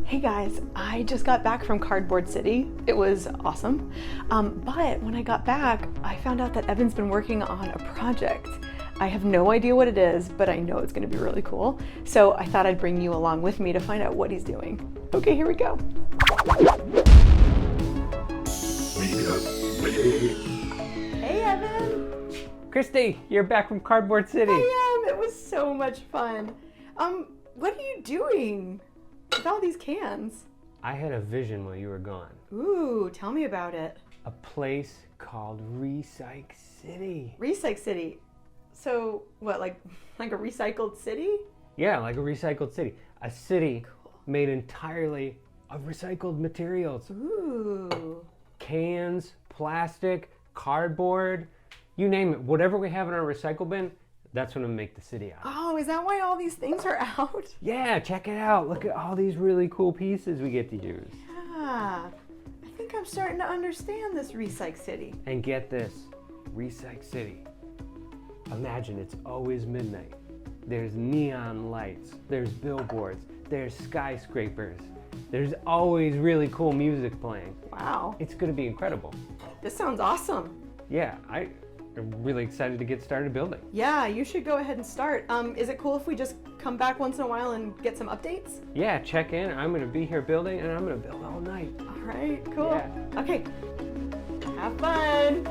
Hey guys, I just got back from Cardboard City. It was awesome. But when I got back, I found out that Evan's been working on a project. I have no idea what it is, but I know it's gonna be really cool. So I thought I'd bring you along with me to find out what he's doing. Okay, here we go. Hey Evan! Christy, you're back from Cardboard City. I am, it was so much fun. What are you doing with all these cans? I had a vision while you were gone. Ooh, tell me about it. A place called Recyc City. Recyc City. So what, like a recycled city? Yeah, like a recycled city. A city made entirely of recycled materials. Ooh. Cans, plastic, cardboard, you name it. Whatever we have in our recycle bin, that's what I'm gonna make the city out of. Oh, is that why all these things are out? Yeah, check it out. Look at all these really cool pieces we get to use. Yeah. I think I'm starting to understand this Recyc City. And get this, Recyc City. Imagine it's always midnight. There's neon lights, there's billboards, there's skyscrapers. There's always really cool music playing. Wow. It's gonna be incredible. This sounds awesome. Yeah, I'm really excited to get started building. Yeah, you should go ahead and start. Is it cool if we just come back once in a while and get some updates? Yeah, check in. I'm gonna be here building and I'm gonna build all night. All right, cool. Yeah. Okay, have fun.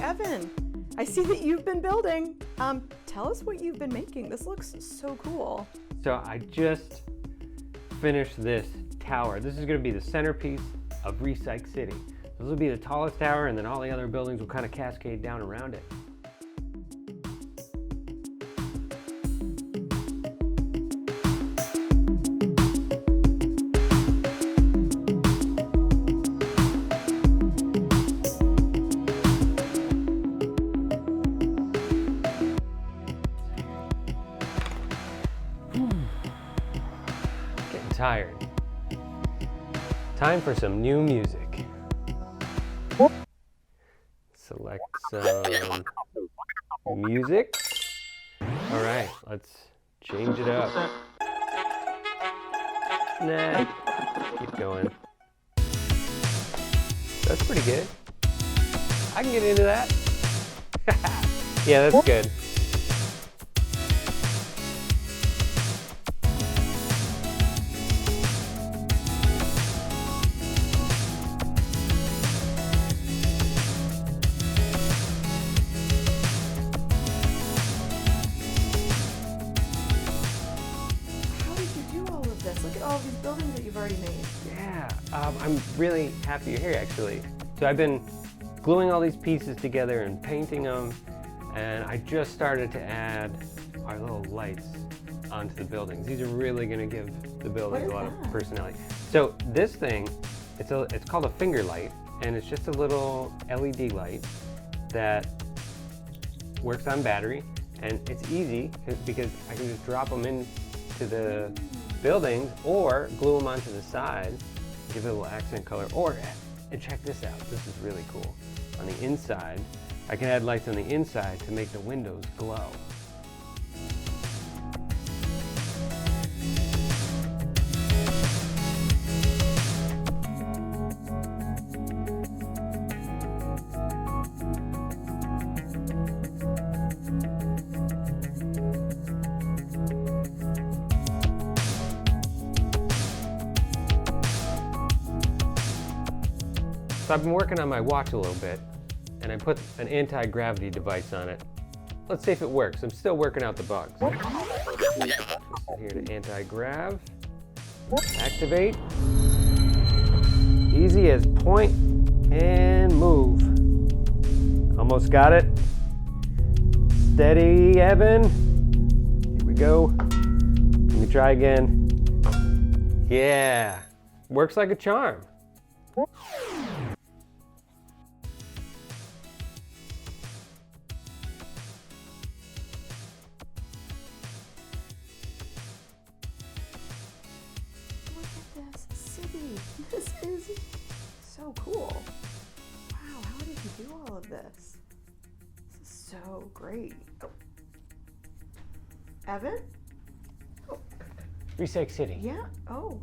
Evan, I see that you've been building. Tell us what you've been making. This looks so cool. So I just finished this tower. This is gonna be the centerpiece of Recyc City. This will be the tallest tower and then all the other buildings will kind of cascade down around it. Tired. Time for some new music. Select some music. All right, let's change it up. Nah, keep going. That's pretty good. I can get into that. Yeah, that's good. Look at all these buildings that you've already made. Yeah, I'm really happy you're here actually. So I've been gluing all these pieces together and painting them, and I just started to add our little lights onto the buildings. These are really going to give the buildings a lot of personality. So this thing, it's called a finger light, and it's just a little LED light that works on battery, and it's easy because I can just drop them into the buildings or glue them onto the side, give it a little accent color, and check this out, this is really cool. On the inside, I can add lights on the inside to make the windows glow. So I've been working on my watch a little bit, and I put an anti-gravity device on it. Let's see if it works. I'm still working out the bugs. Just here to anti-grav. Activate. Easy as point and move. Almost got it. Steady, Evan. Here we go. Let me try again. Yeah, Works like a charm. Look at this city. This is so cool. Wow, how did you do all of this? This is so great. Oh. Evan? Oh, Recyc City. yeah. Oh,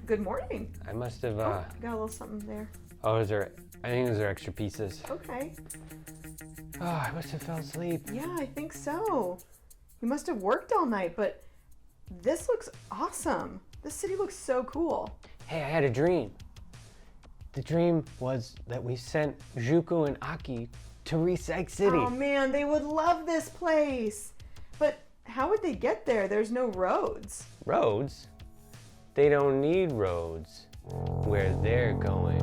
good morning. I must have, Oh, got a little something there. oh, is there, I think those are extra pieces. Okay. Oh, I must have fell asleep. Yeah, I think so. You must have worked all night, but this looks awesome. This city looks so cool. Hey, I had a dream. The dream was that we sent Juku and Aki to Recyc City. Oh man, they would love this place. But how would they get there? There's no roads. Roads? They don't need roads where they're going.